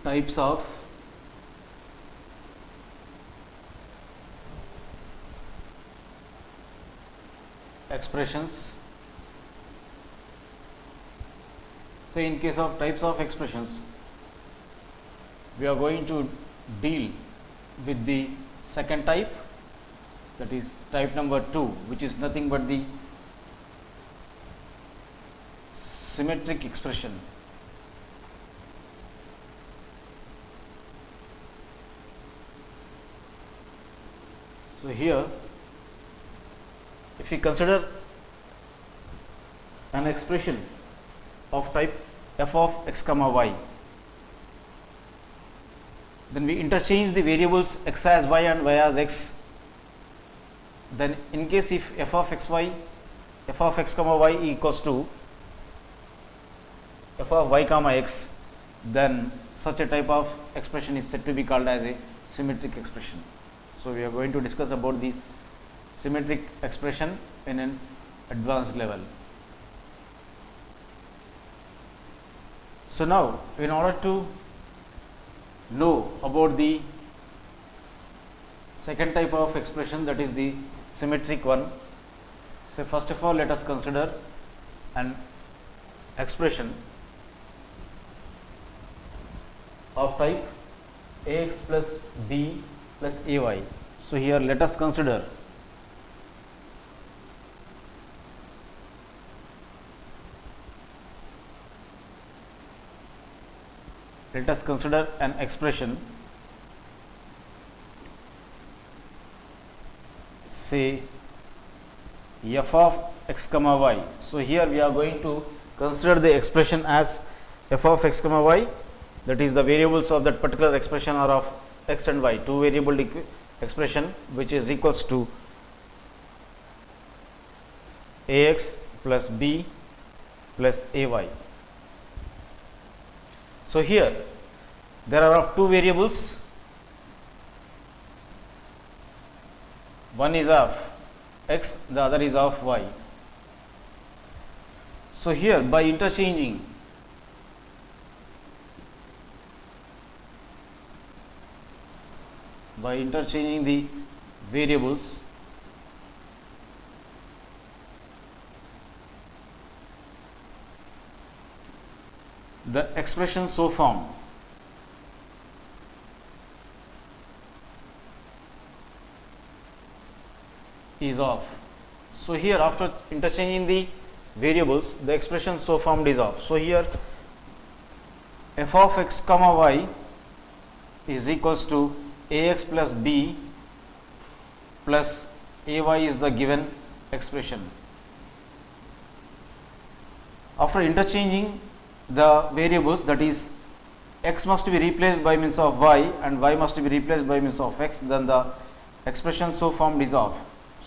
types of expressions. So in case of types of expressions, we are going to deal with the second type, that is type number 2, which is nothing but the symmetric expression. So here, if we consider an expression of type f of x comma y, then we interchange the variables x as y and y as x. Then in case if f of x comma y equals to f of y comma x, then such a type of expression is said to be called as a symmetric expression. So we are going to discuss about the symmetric expression in an advanced level. So now, in order to know about the second type of expression, that is the symmetric one, so first of all let us consider an expression of type ax plus b plus ay. So here let us consider an expression, say f of x comma y. So here we are going to consider the expression as f of x comma y, that is the variables of that particular expression are of x and y, two variable expression, which is equals to ax plus b plus ay. So here there are of two variables, one is of x, the other is of y. So here by interchanging the variables, the expression so formed is of. So here after interchanging the variables, the expression so formed is of. So here f of x comma y is equals to ax plus b plus ay is the given expression. After interchanging the variables, that is x must be replaced by means of y and y must be replaced by means of x, then the expression so formed is of.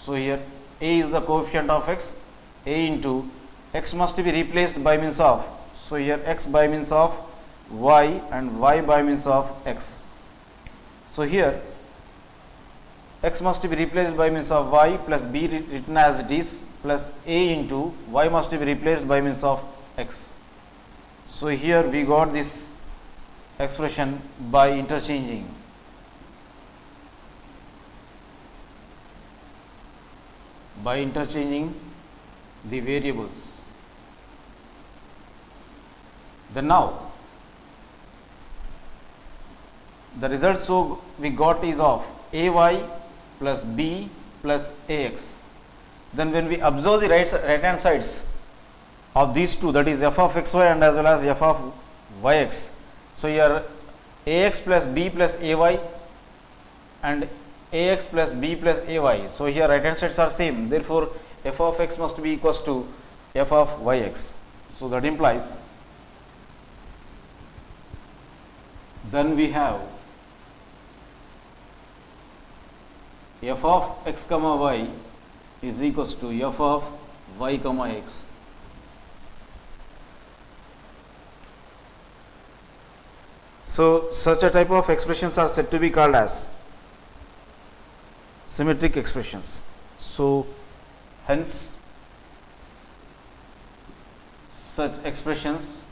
So here a is the coefficient of x, a into x must be replaced by means of, so here x by means of y and y by means of x. So here x must be replaced by means of y plus b written as it is plus a into y must be replaced by means of x. So here we got this expression by interchanging the variables. Then now the result so we got is of ay plus b plus ax. Then when we observe the right hand sides of these two, that is f of xy and as well as f of yx. So here ax plus b plus ay and ax plus b plus ay. So here right hand sides are same. Therefore, f of x must be equals to f of yx. So that implies then we have f of x comma y is equals to f of y comma x. So such a type of expressions are said to be called as symmetric expressions. So hence such expressions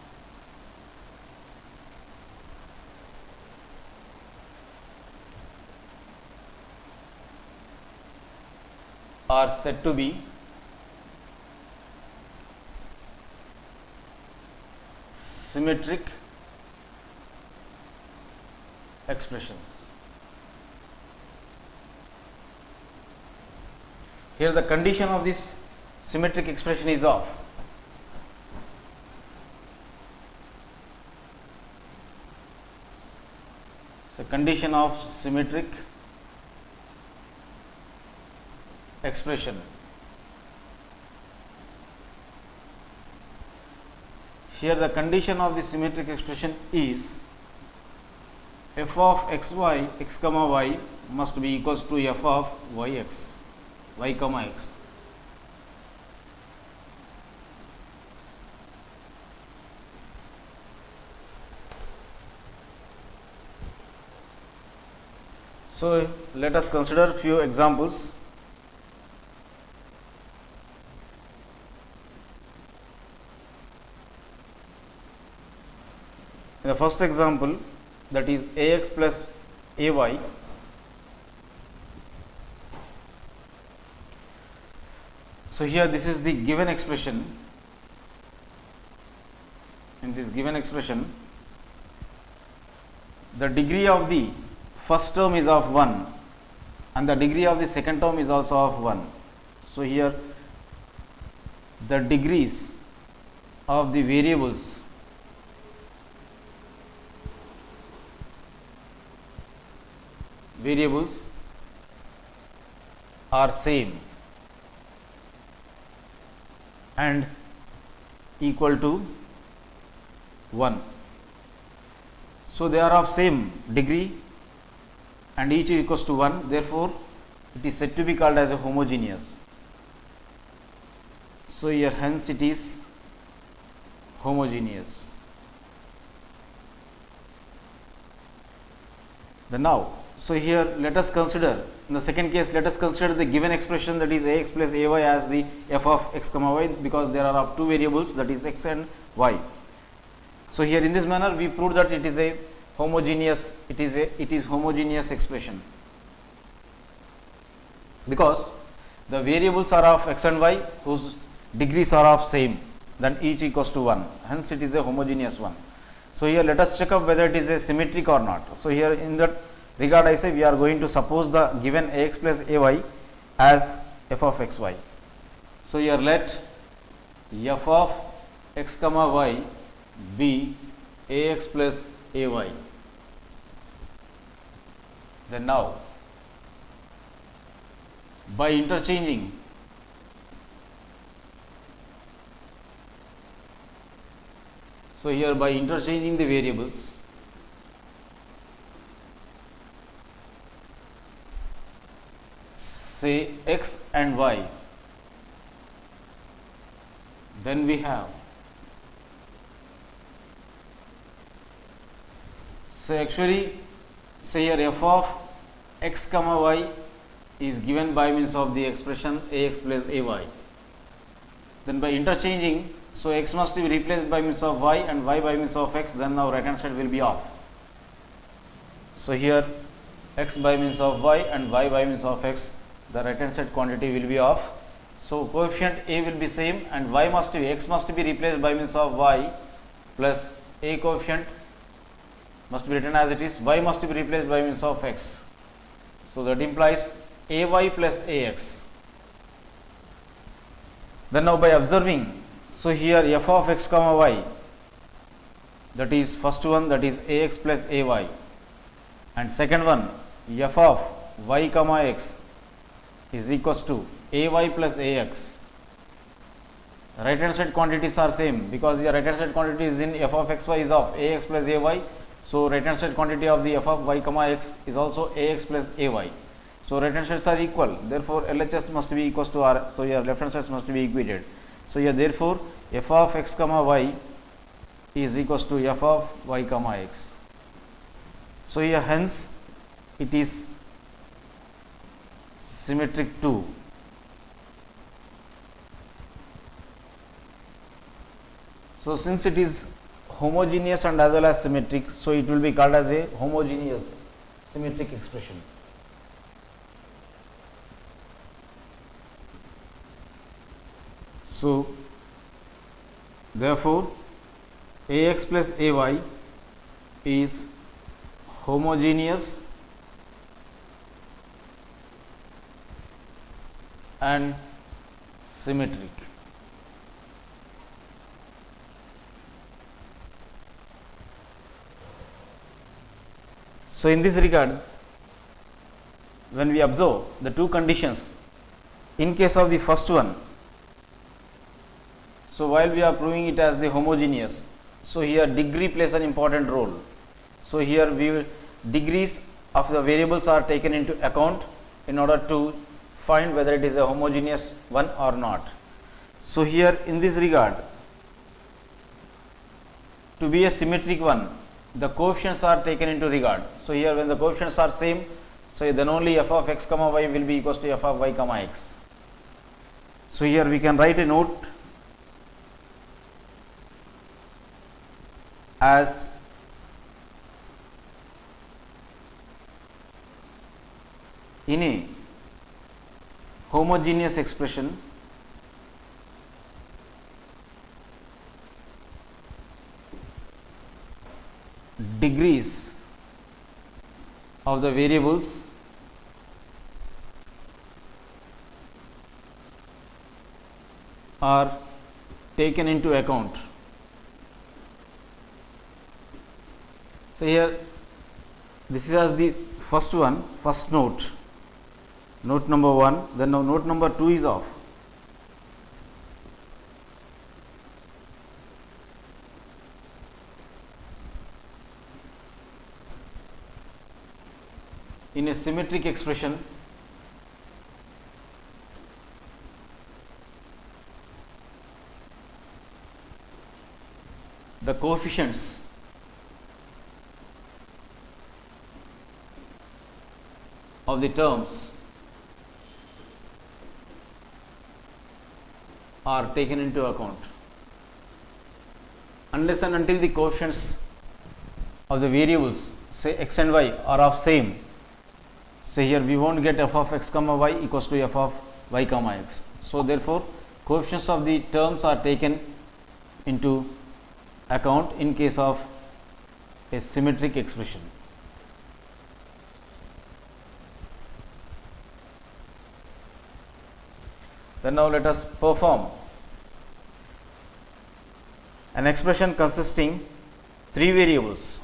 are said to be symmetric expressions. Here the condition of this symmetric expression is of condition of symmetric expression. Here the condition of the symmetric expression is f of xy x comma y must be equals to f of y comma x. So let us consider few examples. In the first example, that is ax plus ay, so here this is the given expression. In this given expression, the degree of the first term is of 1 and the degree of the second term is also of 1. So here the degrees of the variables are same and equal to 1. So they are of same degree and each is equals to 1, therefore it is said to be called as a homogeneous. So here hence it is homogeneous. Then now, so here let us consider, in the second case let us consider the given expression, that is ax plus ay as the f of x comma y, because there are of two variables, that is x and y. So here in this manner we proved that it is a homogeneous, it is homogeneous expression, because the variables are of x and y whose degrees are of same, then each equals to 1, hence it is a homogeneous one. So here let us check up whether it is a symmetric or not. So here in that regard I say we are going to suppose the given ax plus ay as f of xy. So here let f of x comma y be ax plus ay. Then now by interchanging the variables, say x and y, then we have, so actually say here f of x comma y is given by means of the expression ax plus ay. Then by interchanging, so x must be replaced by means of y and y by means of x, then now right hand side will be off. So here x by means of y and y by means of x, the right hand side quantity will be off. So coefficient a will be same and x must be replaced by means of y plus a coefficient must be written as it is, y must be replaced by means of x. So that implies ay plus ax. Then now by observing, so here f of x comma y, that is first one, that is ax plus ay, and second one f of y comma x is equals to ay plus ax. Right hand side quantities are same, because the right hand side quantity is in f of xy is of ax plus ay. So right hand side quantity of the f of y comma x is also ax plus ay. So right hand sides are equal, therefore LHS must be equals to r. So here left hand sides must be equated. So here therefore f of x comma y is equals to f of y comma x. So here hence it is symmetric to so since it is homogeneous and as well as symmetric, so it will be called as a homogeneous symmetric expression. So, therefore, Ax plus Ay is homogeneous and symmetric. So, in this regard, when we observe the two conditions, in case of the first one, so while we are proving it as the homogeneous, so here degree plays an important role. So, here we will degrees of the variables are taken into account in order to find whether it is a homogeneous one or not. So, here in this regard, to be a symmetric one, the coefficients are taken into regard. So, here when the coefficients are same, so then only f of x comma y will be equals to f of y comma x. So, here we can write a note as in a homogeneous expression, degrees of the variables are taken into account. So, here this is as the first one, first note, note number 1, then now note number 2 is of in a symmetric expression, the coefficients of the terms are taken into account. Unless and until the coefficients of the variables, say x and y, are of same, so here we won't get f of x comma y equals to f of y comma x. So, therefore, coefficients of the terms are taken into account in case of a symmetric expression. Then now let us perform an expression consisting 3 variables.